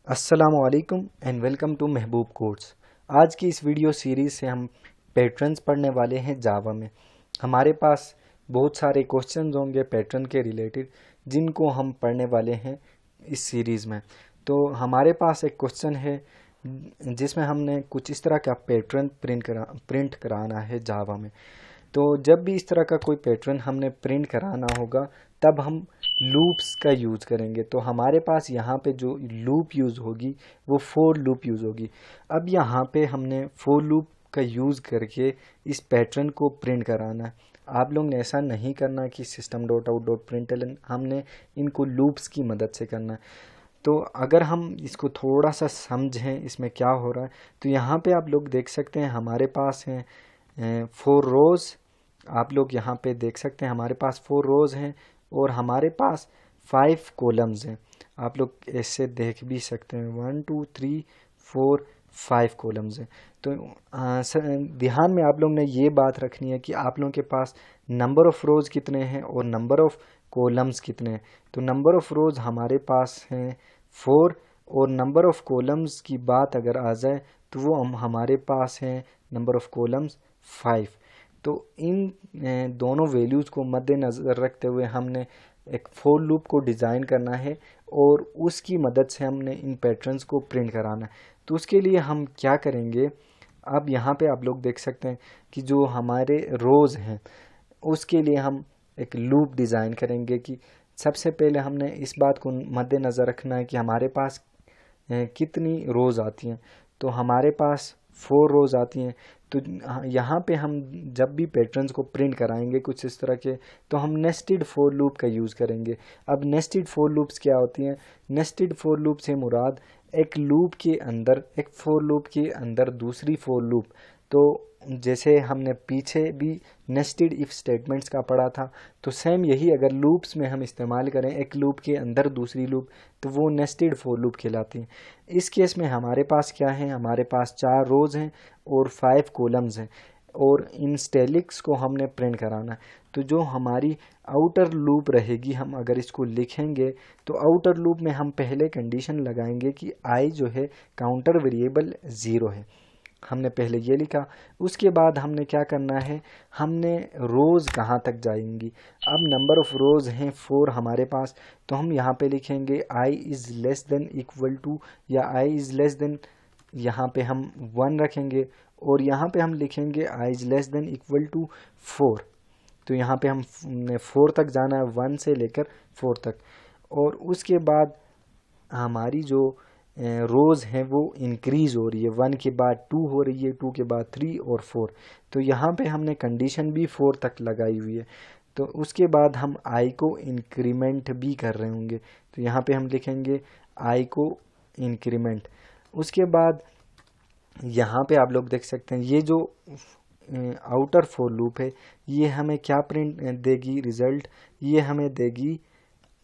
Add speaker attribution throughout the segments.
Speaker 1: अस्सलामुअलैकुम and welcome to Mehboob course. आज की इस वीडियो सीरीज़ से हम पैटर्न्स पढ़ने वाले हैं जावा में। हमारे पास बहुत सारे क्वेश्चंस होंगे पैटर्न के रिलेटेड जिनको हम पढ़ने वाले हैं इस सीरीज़ में। तो हमारे पास एक क्वेश्चन है जिसमें हमने कुछ इस तरह का पैटर्न प्रिंट कराना है जावा में। तो जब भी इस तरह का कोई पैटर्न हमने प्रिंट कराना होगा तब हम लूप्स का यूज़ करेंगे। तो हमारे पास यहाँ पे जो लूप यूज़ होगी वो फोर लूप यूज़ होगी। अब यहाँ पे हमने फोर लूप का यूज़ करके इस पैटर्न को प्रिंट कराना है। आप लोग ने ऐसा नहीं करना कि system dot out dot println, हमने इनको लूप्स की मदद से करना है। तो अगर हम इसको थोड़ा सा समझें इसमें क्या हो रहा है, तो यहाँ पे आप लोग देख सकते हैं हमारे पास हैं फोर रोज़। आप लोग यहाँ पे देख सकते हैं हमारे पास फोर रोज़ हैं और हमारे पास फाइव कॉलम्स हैं। आप लोग ऐसे देख भी सकते हैं 1 2 3 4 5 कॉलम्स हैं। तो ध्यान में आप लोग ने ये बात रखनी है कि आप लोगों के पास नंबर ऑफ़ रोज़ कितने हैं और नंबर ऑफ़ कॉलम्स कितने हैं। तो नंबर ऑफ़ रोज़ हमारे पास हैं 4 और नंबर ऑफ़ कॉलम्स की बात अगर आ जाए तो वो हमारे पास हैं नंबर ऑफ़ कॉलम्स 5। तो इन दोनों वैल्यूज़ को मद्देनज़र रखते हुए हमने एक फोर लूप को डिज़ाइन करना है और उसकी मदद से हमने इन पैटर्न्स को प्रिंट कराना है। तो उसके लिए हम क्या करेंगे, अब यहाँ पे आप लोग देख सकते हैं कि जो हमारे रोज़ हैं उसके लिए हम एक लूप डिज़ाइन करेंगे कि सबसे पहले हमने इस बात को मद्देनज़र रखना है कि हमारे पास कितनी रोज़ आती हैं। तो हमारे पास फोर रोज़ आती हैं। तो यहाँ पे हम जब भी पैटर्न्स को प्रिंट कराएंगे कुछ इस तरह के, तो हम नेस्टेड फोर लूप का यूज़ करेंगे। अब नेस्टेड फोर लूप्स क्या होती हैं? नेस्टेड फोर लूप से मुराद एक लूप के अंदर, एक फोर लूप के अंदर दूसरी फोर लूप। तो जैसे हमने पीछे भी नेस्टेड इफ स्टेटमेंट्स का पढ़ा था, तो सेम यही अगर लूप्स में हम इस्तेमाल करें एक लूप के अंदर दूसरी लूप, तो वो नेस्टेड फोर लूप कहलाती हैं। इस केस में हमारे पास क्या है, हमारे पास 4 रोज़ हैं और 5 कॉलम्स हैं और इन स्टेलिक्स को हमने प्रिंट कराना है। तो जो हमारी आउटर लूप रहेगी, हम अगर इसको लिखेंगे तो आउटर लूप में हम पहले कंडीशन लगाएंगे कि आई जो है काउंटर वेरिएबल 0 है। हमने पहले ये लिखा। उसके बाद हमने क्या करना है, हमने रोज़ कहाँ तक जाएंगी। अब नंबर ऑफ़ रोज़ हैं 4 हमारे पास, तो हम यहाँ पे लिखेंगे I is less than equal to, या आई इज़ लेस देन, यहाँ पे हम 1 रखेंगे और यहाँ पे हम लिखेंगे I is less than equal to 4। तो यहाँ पे हम 4 तक जाना है, 1 से लेकर 4 तक। और उसके बाद हमारी जो रोज़ हैं वो इंक्रीज़ हो रही है, 1 के बाद 2 हो रही है, 2 के बाद 3 और 4। तो यहाँ पे हमने कंडीशन भी 4 तक लगाई हुई है। तो उसके बाद हम आई को इंक्रीमेंट भी कर रहे होंगे, तो यहाँ पे हम लिखेंगे आई को इंक्रीमेंट। उसके बाद यहाँ पे आप लोग देख सकते हैं ये जो आउटर फोर लूप है ये हमें क्या प्रिंट देगी, रिज़ल्ट ये हमें देगी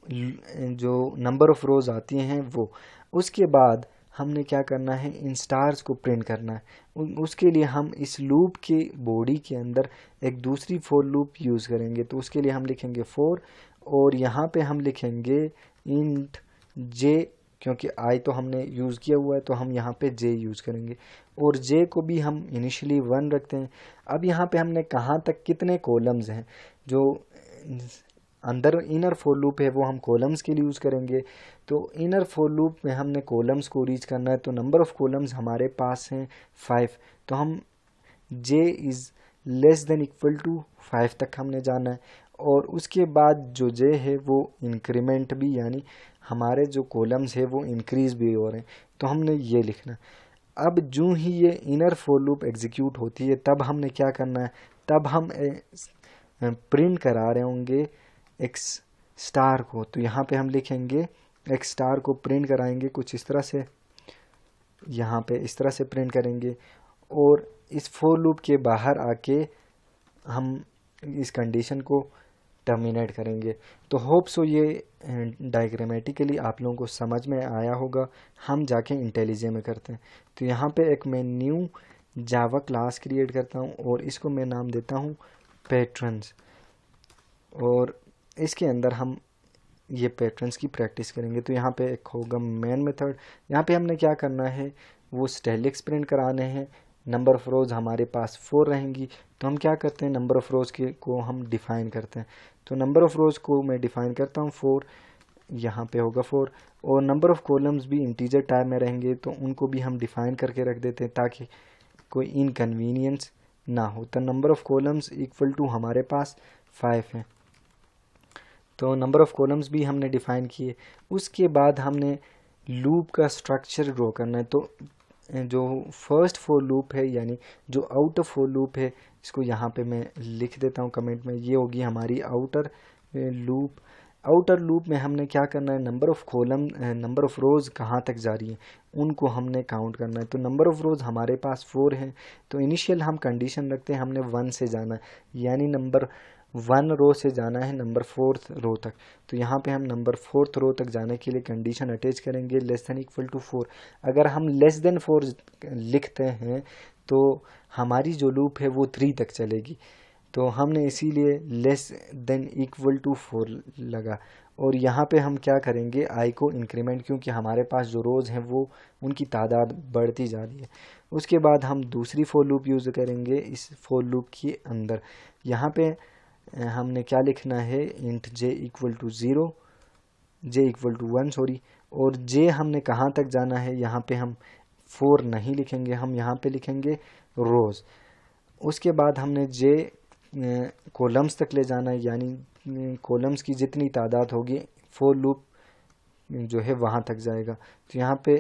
Speaker 1: जो नंबर ऑफ़ रोज़ आती हैं वो। उसके बाद हमने क्या करना है, इन स्टार्स को प्रिंट करना है। उसके लिए हम इस लूप के बॉडी के अंदर एक दूसरी फोर लूप यूज़ करेंगे। तो उसके लिए हम लिखेंगे 4 और यहाँ पे हम लिखेंगे इंट जे, क्योंकि आई तो हमने यूज़ किया हुआ है तो हम यहाँ पे जे यूज़ करेंगे और जे को भी हम इनिशियली 1 रखते हैं। अब यहाँ पे हमने कहाँ तक कितने कॉलम्स हैं, जो अंदर इनर फोर लूप है वो हम कॉलम्स के लिए यूज़ करेंगे। तो इनर फोर लूप में हमने कॉलम्स को रीच करना है, तो नंबर ऑफ़ कॉलम्स हमारे पास हैं 5। तो हम J is less than equal to 5 तक हमने जाना है और उसके बाद जो जे है वो इंक्रीमेंट भी, यानी हमारे जो कॉलम्स है वो इंक्रीज़ भी हो रहे हैं, तो हमने ये लिखना। अब जो ही ये इनर फोर लूप एग्जीक्यूट होती है तब हमने क्या करना है, तब हम प्रिंट करा रहे होंगे एक्स स्टार को। तो यहाँ पे हम लिखेंगे एक्स स्टार को प्रिंट कराएंगे कुछ इस तरह से, यहाँ पे इस तरह से प्रिंट करेंगे और इस फोर लूप के बाहर आके हम इस कंडीशन को टर्मिनेट करेंगे। तो होप सो ये डायग्रामेटिकली आप लोगों को समझ में आया होगा। हम जाके इंटेलिजे में करते हैं। तो यहाँ पे एक मैं न्यू जावा क्लास क्रिएट करता हूँ और इसको मैं नाम देता हूँ पैटर्न्स, और इसके अंदर हम ये पैटर्न्स की प्रैक्टिस करेंगे। तो यहाँ पे एक होगा मेन मेथड, यहाँ पे हमने क्या करना है, वो स्टाइलिक्स प्रिंट कराने हैं। नंबर ऑफ रोज़ हमारे पास 4 रहेंगी, तो हम क्या करते हैं, नंबर ऑफ रोज़ के को हम डिफ़ाइन करते हैं। तो नंबर ऑफ रोज़ को मैं डिफ़ाइन करता हूँ 4, यहाँ पे होगा 4। और नंबर ऑफ कॉलम्स भी इंटीजर टाइप में रहेंगे, तो उनको भी हम डिफ़ाइन करके रख देते हैं ताकि कोई इनकन्वीनियंस ना हो। तो number of columns equal to हमारे पास 5 है, तो नंबर ऑफ कॉलम्स भी हमने डिफ़ाइन किए। उसके बाद हमने लूप का स्ट्रक्चर ड्रॉ करना है। तो जो फर्स्ट फॉर लूप है, यानी जो आउटर फॉर लूप है, इसको यहाँ पे मैं लिख देता हूँ कमेंट में, ये होगी हमारी आउटर लूप। आउटर लूप में हमने क्या करना है, number of column, number of rows कहाँ तक जा रही है उनको हमने काउंट करना है। तो नंबर ऑफ रोज़ हमारे पास 4 है, तो इनिशियल हम कंडीशन रखते हैं हमने 1 से जाना है, यानी नंबर 1 रो से जाना है नंबर 4th रो तक। तो यहाँ पे हम नंबर 4th रो तक जाने के लिए कंडीशन अटैच करेंगे लेस देन इक्वल टू 4। अगर हम लेस देन 4 लिखते हैं तो हमारी जो लूप है वो 3 तक चलेगी, तो हमने इसीलिए लेस देन इक्वल टू 4 लगा। और यहाँ पे हम क्या करेंगे, आई को इंक्रीमेंट, क्योंकि हमारे पास जो रोज़ हैं वो उनकी तादाद बढ़ती जा रही है। उसके बाद हम दूसरी फॉर लूप यूज़ करेंगे इस फॉर लूप के अंदर। यहाँ पे हमने क्या लिखना है, int J equal to 0, J equal to 1 sorry. और जे हमने कहाँ तक जाना है, यहाँ पे हम 4 नहीं लिखेंगे, हम यहाँ पे लिखेंगे रोज़। उसके बाद हमने जे कॉलम्स तक ले जाना है, यानी कॉलम्स की जितनी तादाद होगी फॉर लूप जो है वहाँ तक जाएगा। तो यहाँ पे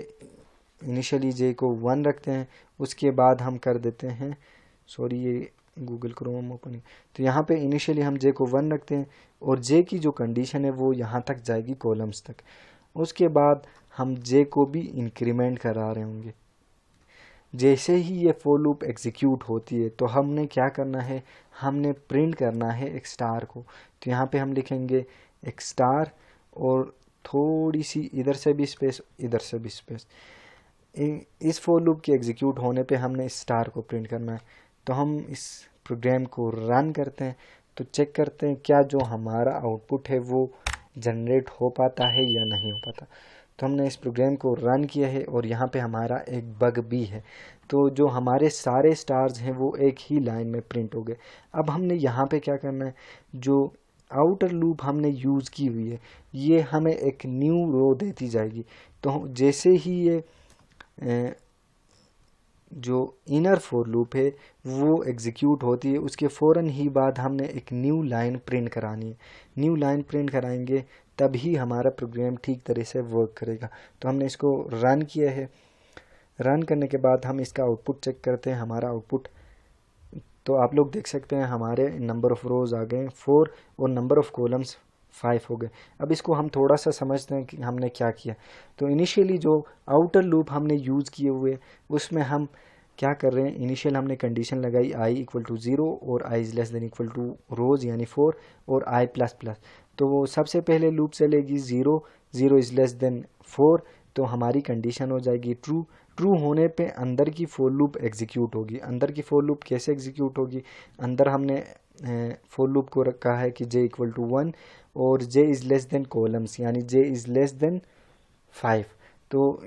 Speaker 1: इनिशियली जे को 1 रखते हैं, उसके बाद हम कर देते हैं, सॉरी ये गूगल क्रोम ओपन है, तो यहाँ पे इनिशियली हम जे को 1 रखते हैं और जे की जो कंडीशन है वो यहाँ तक जाएगी कॉलम्स तक। उसके बाद हम जे को भी इंक्रीमेंट करा रहे होंगे। जैसे ही ये फॉर लूप एग्जीक्यूट होती है तो हमने क्या करना है, हमने प्रिंट करना है एक स्टार को। तो यहाँ पे हम लिखेंगे एक स्टार और थोड़ी सी इधर से भी स्पेस, इधर से भी स्पेस। इस फॉर लूप के एग्जीक्यूट होने पे हमने इस स्टार को प्रिंट करना है। तो हम इस प्रोग्राम को रन करते हैं, तो चेक करते हैं क्या जो हमारा आउटपुट है वो जनरेट हो पाता है या नहीं हो पाता। तो हमने इस प्रोग्राम को रन किया है और यहाँ पे हमारा एक बग भी है, तो जो हमारे सारे स्टार्स हैं वो एक ही लाइन में प्रिंट हो गए। अब हमने यहाँ पे क्या करना है, जो आउटर लूप हमने यूज़ की हुई है ये हमें एक न्यू रो देती जाएगी। तो जैसे ही ये जो इनर फॉर लूप है वो एग्जीक्यूट होती है, उसके फ़ौरन ही बाद हमने एक न्यू लाइन प्रिंट करानी है। न्यू लाइन प्रिंट कराएंगे तभी हमारा प्रोग्राम ठीक तरह से वर्क करेगा। तो हमने इसको रन किया है, रन करने के बाद हम इसका आउटपुट चेक करते हैं, हमारा आउटपुट। तो आप लोग देख सकते हैं हमारे नंबर ऑफ़ रोज़ आ गए 4 और नंबर ऑफ़ कॉलम्स 5 हो गए। अब इसको हम थोड़ा सा समझते हैं कि हमने क्या किया। तो इनिशियली जो आउटर लूप हमने यूज़ किए हुए उसमें हम क्या कर रहे हैं, इनिशियल हमने कंडीशन लगाई आई इक्वल टू 0 और I is less than equal to rows यानी 4 और आई प्लस प्लस। तो वो सबसे पहले लूप चलेगी 0, 0 इज़ लेस देन 4, तो हमारी कंडीशन हो जाएगी ट्रू। ट्रू होने पे अंदर की फॉर लूप एग्जीक्यूट होगी। अंदर की फॉर लूप कैसे एग्जीक्यूट होगी, अंदर हमने फॉर लूप को रखा है कि जे इक्वल टू 1 और जे इज़ लेस देन कॉलम्स यानी जे इज़ लेस देन 5, तो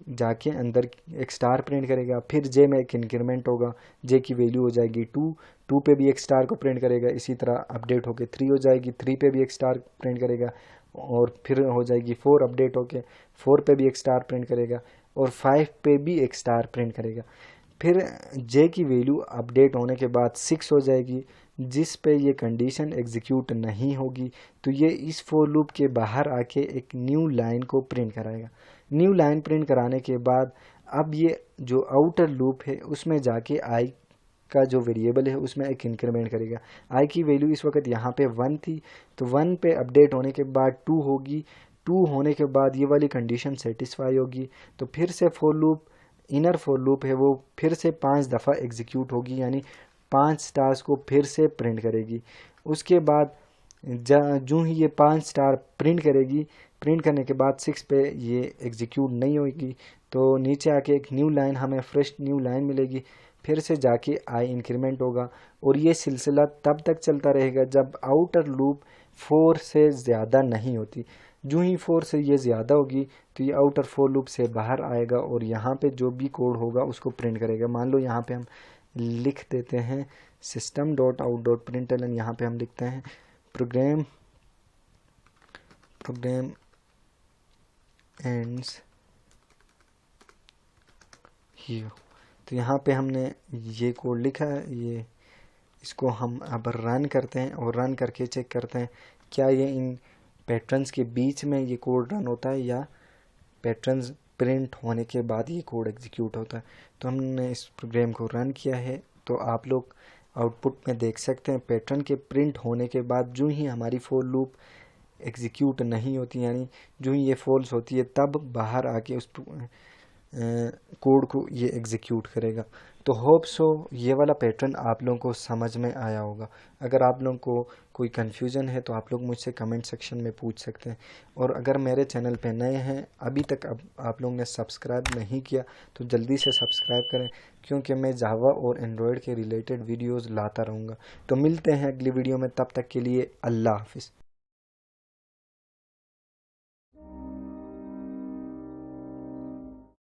Speaker 1: जाके अंदर एक स्टार प्रिंट करेगा। फिर जे में एक इंक्रीमेंट होगा, जे की वैल्यू हो जाएगी 2, 2 पे भी एक स्टार को प्रिंट करेगा, इसी तरह अपडेट होके 3 हो जाएगी, 3 पे भी एक स्टार प्रिंट करेगा और फिर हो जाएगी 4, अपडेट होके 4 पे भी एक स्टार प्रिंट करेगा और 5 पे भी एक स्टार प्रिंट करेगा। फिर जे की वैल्यू अपडेट होने के बाद 6 हो जाएगी, जिस पे ये कंडीशन एग्जीक्यूट नहीं होगी, तो ये इस फॉर लूप के बाहर आके एक न्यू लाइन को प्रिंट कराएगा। न्यू लाइन प्रिंट कराने के बाद अब ये जो आउटर लूप है उसमें जाके आई का जो वेरिएबल है उसमें एक इंक्रीमेंट करेगा। आई की वैल्यू इस वक्त यहाँ पे 1 थी, तो 1 पे अपडेट होने के बाद 2 होगी, 2 होने के बाद ये वाली कंडीशन सेटिस्फाई होगी, तो फिर से for loop, inner for loop है वो फिर से 5 दफ़ा एग्जीक्यूट होगी, यानी 5 स्टार्स को फिर से प्रिंट करेगी। उसके बाद जो ही ये 5 स्टार प्रिंट करेगी, प्रिंट करने के बाद 6 पे ये एग्जीक्यूट नहीं होगी, तो नीचे आके एक न्यू लाइन, हमें फ्रेश न्यू लाइन मिलेगी, फिर से जाके आई इंक्रीमेंट होगा और ये सिलसिला तब तक चलता रहेगा जब आउटर लूप 4 से ज़्यादा नहीं होती। जो ही 4 से ये ज़्यादा होगी तो ये आउटर फॉर लूप से बाहर आएगा और यहाँ पे जो भी कोड होगा उसको प्रिंट करेगा। मान लो यहाँ पे हम लिख देते हैं system.out.println, यहाँ पे हम लिखते हैं प्रोग्राम एंड्स हियर। तो यहाँ पे हमने ये कोड लिखा है, ये इसको हम अब रन करते हैं और रन करके चेक करते हैं क्या ये इन पैटर्न्स के बीच में ये कोड रन होता है या पैटर्न्स प्रिंट होने के बाद ये कोड एग्जीक्यूट होता है। तो हमने इस प्रोग्राम को रन किया है, तो आप लोग आउटपुट में देख सकते हैं पैटर्न के प्रिंट होने के बाद जो ही हमारी फॉर लूप एग्जीक्यूट नहीं होती, यानी जो ही ये फॉल्स होती है तब बाहर आके उस कोड को ये एग्जीक्यूट करेगा। तो होप सो ये वाला पैटर्न आप लोगों को समझ में आया होगा। अगर आप लोगों को कोई कन्फ्यूज़न है तो आप लोग मुझसे कमेंट सेक्शन में पूछ सकते हैं। और अगर मेरे चैनल पे नए हैं, अभी तक आप लोगों ने सब्सक्राइब नहीं किया तो जल्दी से सब्सक्राइब करें, क्योंकि मैं जावा और एंड्रॉयड के रिलेटेड वीडियोज़ लाता रहूँगा। तो मिलते हैं अगली वीडियो में, तब तक के लिए अल्लाह हाफिज़।